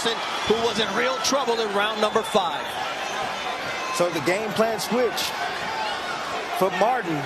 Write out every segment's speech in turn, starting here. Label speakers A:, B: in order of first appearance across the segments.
A: Anderson, who was in real trouble in round number 5.
B: So the game plan switch for Martin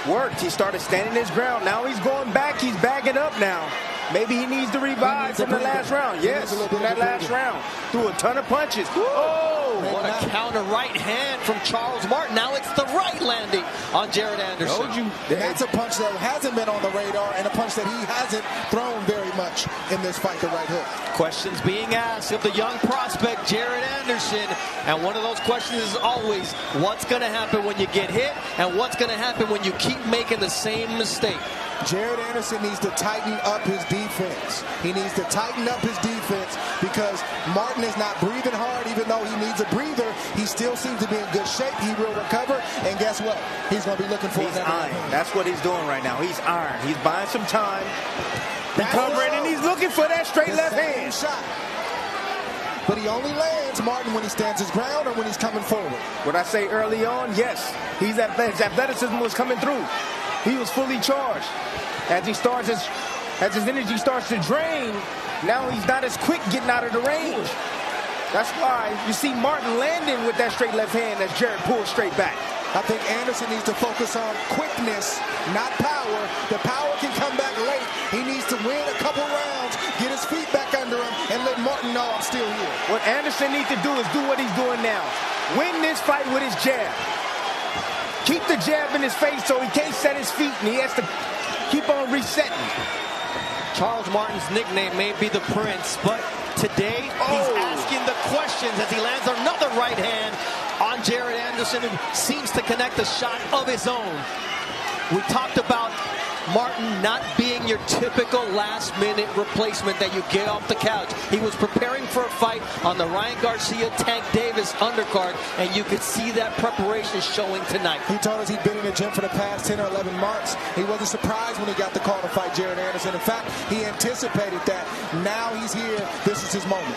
B: worked. He started standing his ground. Now he's going back. He's bagging up now. Maybe he needs to revive from the last round. Yes, in that last round. Threw a ton of punches. Oh,
A: what a counter right hand from Charles Martin. Now it's the right landing on Jared Anderson.
C: Told you. That's a punch that hasn't been on the radar and a punch that he hasn't thrown very much in this fight, the right hook.
A: Questions being asked of the young prospect, Jared Anderson. And one of those questions is always, what's going to happen when you get hit? And what's going to happen when you keep making the same mistake?
C: Jared Anderson needs to tighten up his defense. He needs to tighten up his defense because Martin is not breathing hard. Even though he needs a breather, he still seems to be in good shape. He will recover. And guess what? He's going to be looking for
B: He's iron. That's what he's doing right now. He's iron. He's buying some time, recovering, and he's looking for that straight left hand
C: shot. But he only lands, Martin, when he stands his ground or when he's coming forward.
B: What I say early on, yes. His athleticism was coming through. He was fully charged. As his energy starts to drain, now he's not as quick getting out of the range. That's why you see Martin landing with that straight left hand as Jared pulls straight back.
C: I think Anderson needs to focus on quickness, not power. The power can come back late. He needs to win a couple rounds, get his feet back under him, and let Martin know I'm still here.
B: What Anderson needs to do is do what he's doing now. Win this fight with his jab. Keep the jab in his face so he can't set his feet, and he has to keep on resetting.
A: Charles Martin's nickname may be the Prince, but today he's asking the questions as he lands another right hand on Jared Anderson, who seems to connect a shot of his own. We talked about Martin not being your typical last-minute replacement that you get off the couch. He was preparing for a fight on the Ryan Garcia-Tank Davis undercard, and you could see that preparation showing tonight.
C: He told us he'd been in the gym for the past 10 or 11 months. He wasn't surprised when he got the call to fight Jared Anderson. In fact, he anticipated that. Now he's here. This is his moment.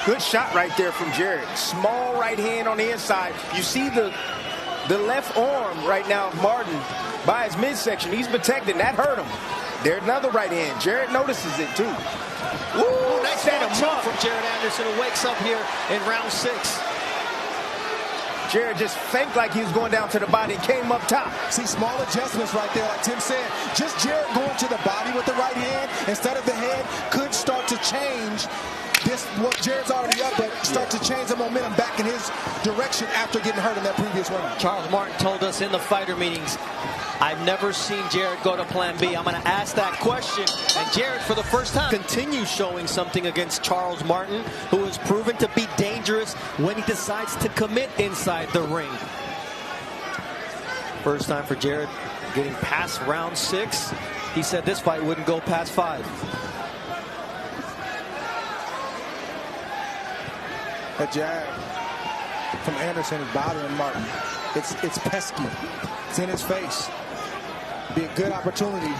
B: Good shot right there from Jared. Small right hand on the inside. You see the left arm right now of Martin by his midsection. He's protected. That hurt him. There's another right hand. Jared notices it too.
A: Ooh, nice move from Jared Anderson, who wakes up here in round 6.
B: Jared just faked like he was going down to the body and came up top.
C: See, small adjustments right there, like Tim said. Just Jared going to the body with the right hand instead of the head could start to change what Jared's already up, but start to change the momentum back in his direction after getting hurt in that previous round.
A: Charles Martin told us in the fighter meetings, I've never seen Jared go to plan B. I'm going to ask that question. And Jared, for the first time, continues showing something against Charles Martin, who has proven to be dangerous when he decides to commit inside the ring. First time for Jared getting past round 6. He said this fight wouldn't go past 5.
C: That jab from Anderson is bothering Martin. It's pesky. It's in his face. Be a good opportunity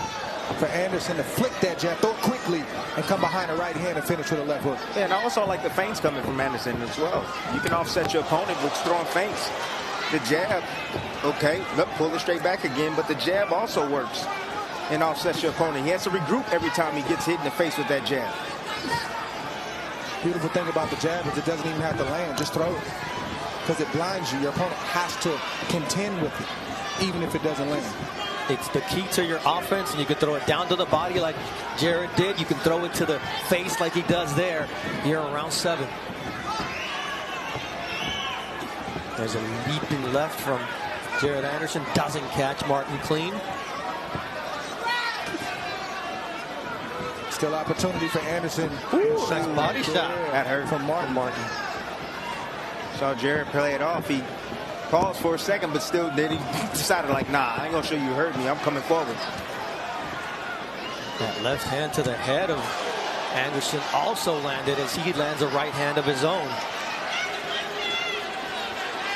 C: for Anderson to flick that jab, throw it quickly, and come behind the right hand and finish with a left hook.
B: Yeah, and I also like the feints coming from Anderson as well. You can offset your opponent with throwing feints. The jab, okay, look, pull it straight back again, but the jab also works and offsets your opponent. He has to regroup every time he gets hit in the face with that jab.
C: Beautiful thing about the jab is it doesn't even have to land. Just throw it. Because it blinds you. Your opponent has to contend with it, even if it doesn't land.
A: It's the key to your offense, and you can throw it down to the body like Jared did. You can throw it to the face like he does there. Here in round 7. There's a leaping left from Jared Anderson. Doesn't catch Martin clean.
C: Still opportunity for Anderson.
A: Ooh, nice body shot.
B: That hurt
A: from Martin.
B: Saw Jared play it off. He paused for a second, but still did. He decided like, nah, I ain't gonna show you hurt me. I'm coming forward.
A: That left hand to the head of Anderson also landed as he lands a right hand of his own.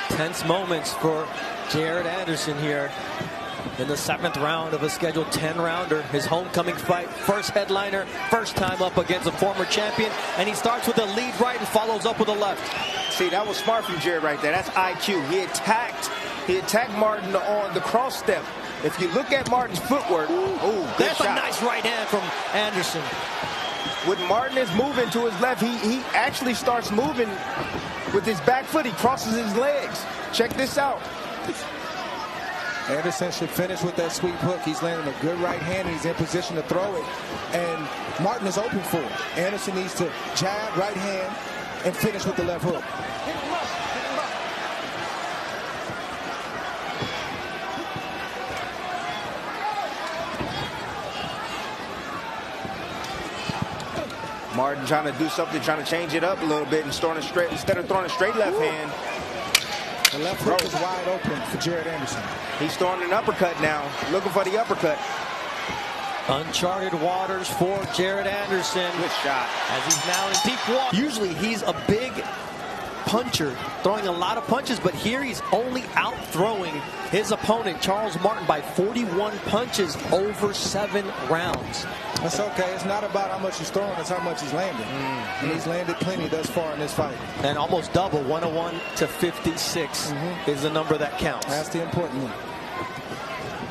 A: Tense moments for Jared Anderson here in the 7th round of a scheduled 10-rounder. His homecoming fight, first headliner, first time up against a former champion, and he starts with a lead right and follows up with a left.
B: See, that was smart from Jared right there. That's IQ. He attacked Martin on the cross step. If you look at Martin's footwork,
A: that's a nice right hand from Anderson.
B: when Martin is moving to his left, he actually starts moving with his back foot. He crosses his legs. Check this out.
C: Anderson should finish with that sweep hook. He's landing a good right hand, and he's in position to throw it. And Martin is open for it. Anderson needs to jab, right hand, and finish with the left hook.
B: Martin trying to do something, trying to change it up a little bit and throwing straight instead of throwing a straight left hand.
C: The left hook is wide open for Jared Anderson.
B: He's throwing an uppercut now, looking for the uppercut.
A: Uncharted waters for Jared Anderson.
B: Good shot.
A: As he's now in deep water. Usually he's a big puncher, throwing a lot of punches, but here he's only out-throwing his opponent, Charles Martin, by 41 punches over 7 rounds.
C: That's okay. It's not about how much he's throwing, it's how much he's landing. And he's landed plenty thus far in this fight.
A: And almost double, 101 to 56 is the number that counts.
C: That's the important one.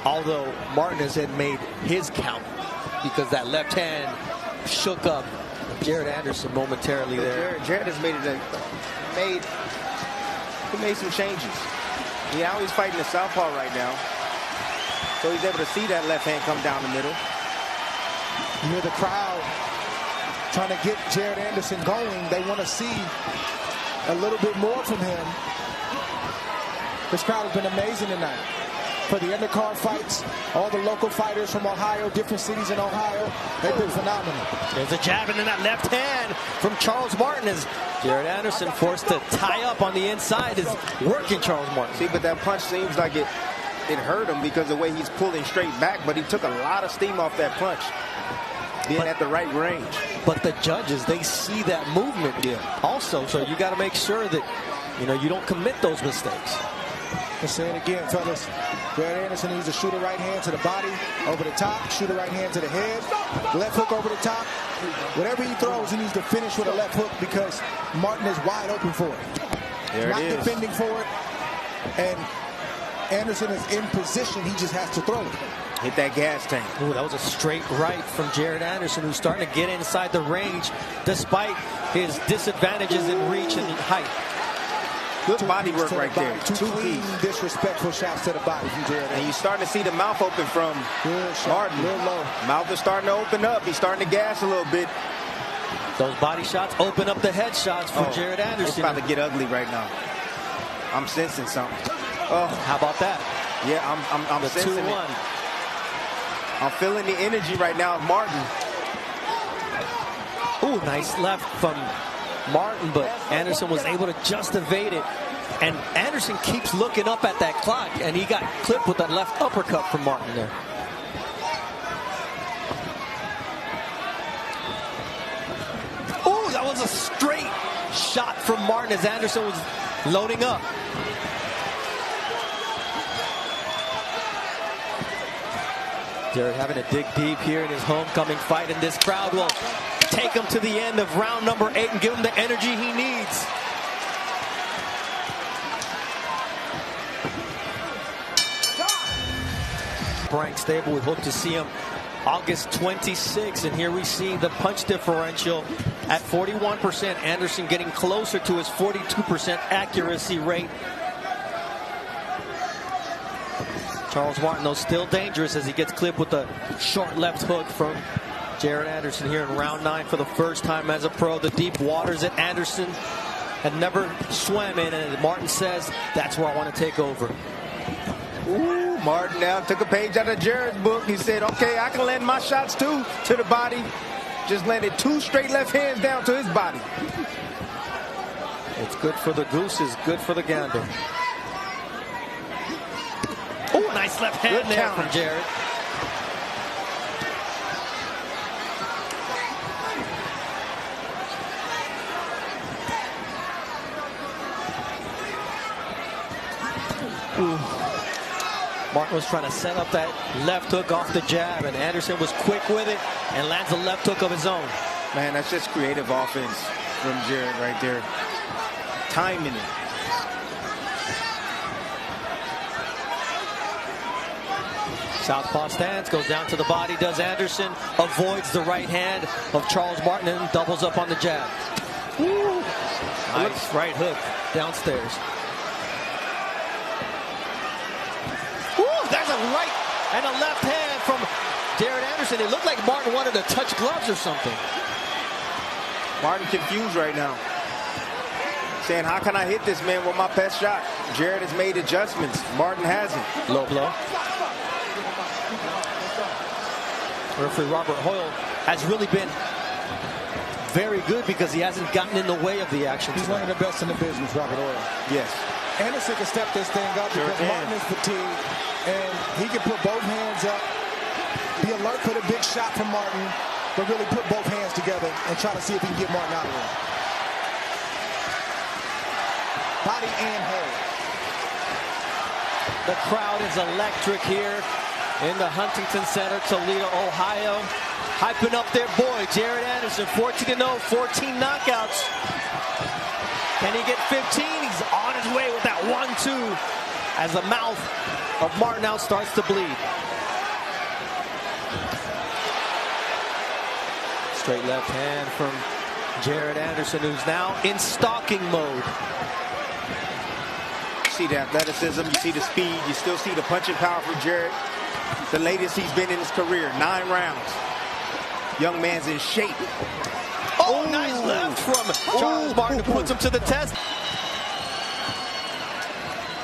A: Although Martinez had made his count because that left hand shook up Jared Anderson momentarily there.
B: Jared has made some changes. Now he's fighting the southpaw right now. So he's able to see that left hand come down the middle.
C: You hear the crowd trying to get Jared Anderson going. They want to see a little bit more from him. This crowd has been amazing tonight. For the undercard fights, all the local fighters from Ohio, different cities in Ohio, they've been phenomenal.
A: There's a jab into that left hand from Charles Martin as Jared Anderson forced to tie up on the inside is working Charles Martin.
B: See, but that punch seems like it hurt him because of the way he's pulling straight back, but he took a lot of steam off that punch, being at the right range.
A: But the judges, they see that movement also, so you got to make sure that, you don't commit those mistakes.
C: Let's say it again, fellas. Jared Anderson needs to shoot a right hand to the body, over the top, shoot a right hand to the head, left hook over the top. Whatever he throws, he needs to finish with a left hook because Martin is wide open for it.
B: There
C: Not
B: it is.
C: defending for it, and Anderson is in position. He just has to throw it.
B: Hit that gas tank.
A: Ooh, that was a straight right from Jared Anderson, who's starting to get inside the range despite his disadvantages in reach and height.
B: Good body work right there.
C: Two clean, disrespectful shots to the body from Jared Anderson.
B: And you're starting to see the mouth open from Martin.
C: Real low.
B: Mouth is starting to open up. He's starting to gas a little bit.
A: Those body shots open up the head shots for Jared Anderson.
B: It's about to get ugly right now. I'm sensing something. Oh,
A: how about that?
B: Yeah, I'm
A: The
B: sensing
A: 2-1.
B: it. I'm feeling the energy right now of Martin.
A: Ooh, nice left from Martin, but Anderson was able to just evade it. And Anderson keeps looking up at that clock, and he got clipped with that left uppercut from Martin there. Ooh, that was a straight shot from Martin as Anderson was loading up. Jared having to dig deep here in his homecoming fight, and this crowd will take him to the end of round number 8 and give him the energy he needs. Frank Stable, we hope to see him August 26th, and here we see the punch differential at 41%. Anderson getting closer to his 42% accuracy rate. Charles Martin, though, still dangerous as he gets clipped with a short left hook from Jared Anderson here in round 9 for the first time as a pro. The deep waters that Anderson had never swam in, and Martin says, that's where I want to take over.
B: Ooh, Martin now took a page out of Jared's book. He said, okay, I can land my shots too to the body. Just landed 2 straight left hands down to his body.
A: It's good for the gooses, good for the gander. Oh, nice left hand
B: Good
A: there
B: counter
A: from Jared. Martin was trying to set up that left hook off the jab, and Anderson was quick with it and lands a left hook of his own.
B: Man, that's just creative offense from Jared right there. Timing it.
A: Southpaw stance, goes down to the body, does Anderson, avoids the right hand of Charles Martin and doubles up on the jab. Woo. Nice right hook downstairs. Woo, there's a right and a left hand from Jared Anderson. It looked like Martin wanted to touch gloves or something.
B: Martin confused right now. Saying, how can I hit this man with my best shot? Jared has made adjustments. Martin hasn't.
A: Low blow. Referee Robert Hoyle has really been very good because he hasn't gotten in the way of the action.
C: He's one of the best in the business, Robert Hoyle.
B: Yes.
C: Anderson can step this thing up because Martin is fatigued, and he can put both hands up, be alert for the big shot from Martin, but really put both hands together and try to see if he can get Martin out of there. Body and head.
A: The crowd is electric here in the Huntington Center, Toledo, Ohio. Hyping up their boy, Jared Anderson, 14-0, 14 knockouts. Can he get 15? He's on his way with that 1-2 as the mouth of Martin now starts to bleed. Straight left hand from Jared Anderson, who's now in stalking mode.
B: You see the athleticism, you see the speed, you still see the punching power from Jared. The latest he's been in his career, 9 rounds. Young man's in shape.
A: Oh, nice left from Charles Martin, who puts him to the test.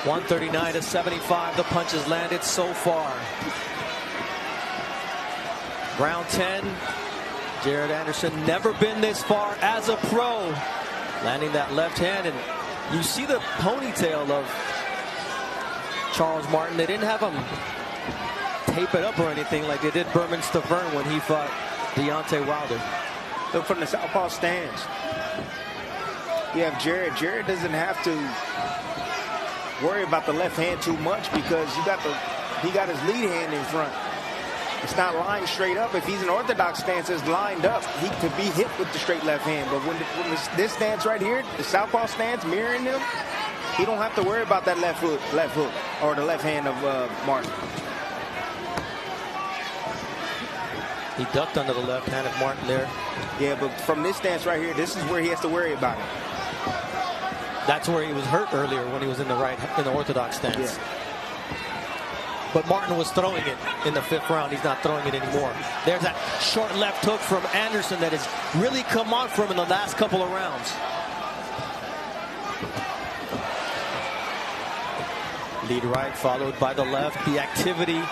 A: 139-75, the punches landed so far. Round 10, Jared Anderson never been this far as a pro. Landing that left hand, and you see the ponytail of Charles Martin. They didn't have him tape it up or anything like they did Berman Stavern when he fought Deontay Wilder.
B: Look from the southpaw stance. You have Jared. Jared doesn't have to worry about the left hand too much because he got his lead hand in front. It's not lined straight up. If he's an orthodox stance, it's lined up. He could be hit with the straight left hand. But when this stance right here, the southpaw stance mirroring him, he don't have to worry about that left hook, or the left hand of Martin.
A: He ducked under the left hand of Martin there.
B: Yeah, but from this stance right here, this is where he has to worry about it.
A: That's where he was hurt earlier when he was in the orthodox stance.
B: Yeah.
A: But Martin was throwing it in the 5th round. He's not throwing it anymore. There's that short left hook from Anderson that has really come on for him in the last couple of rounds. Lead right followed by the left. The activity.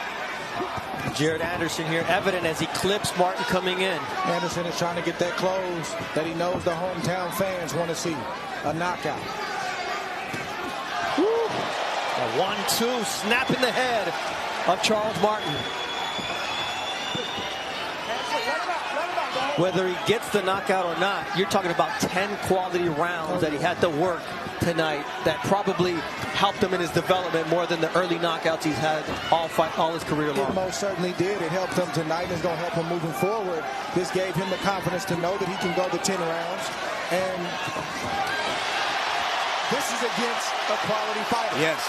A: Jared Anderson here evident as he clips Martin coming in.
C: Anderson is trying to get that close that he knows the hometown fans want to see. A knockout.
A: Woo. A 1-2 snap in the head of Charles Martin. Whether he gets the knockout or not, you're talking about 10 quality rounds that he had to work tonight that probably helped him in his development more than the early knockouts he's had all his career long.
C: It most certainly did. It helped him tonight and it's going to help him moving forward. This gave him the confidence to know that he can go the 10 rounds. And this is against a quality fighter.
B: Yes.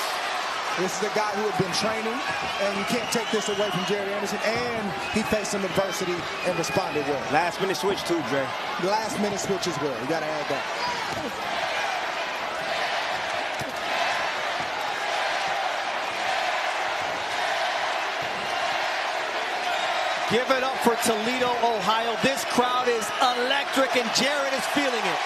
C: This is a guy who had been training, and you can't take this away from Jared Anderson. And he faced some adversity and responded well.
B: Last minute switch too, Dre.
C: Last minute switch as well. You got to add that.
A: Give it up for Toledo, Ohio. This crowd is electric, and Jared is feeling it.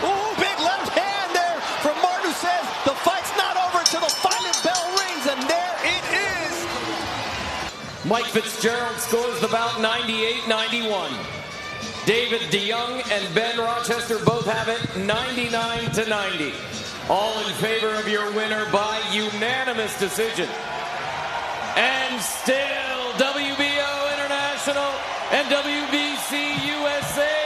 A: Oh, big left hand there from Martin, who says the fight's not over till the final bell rings, and there it is.
D: Mike Fitzgerald scores the bout 98-91. David DeYoung and Ben Rochester both have it 99-90. All in favor of your winner by unanimous decision. And still WBO International and WBC USA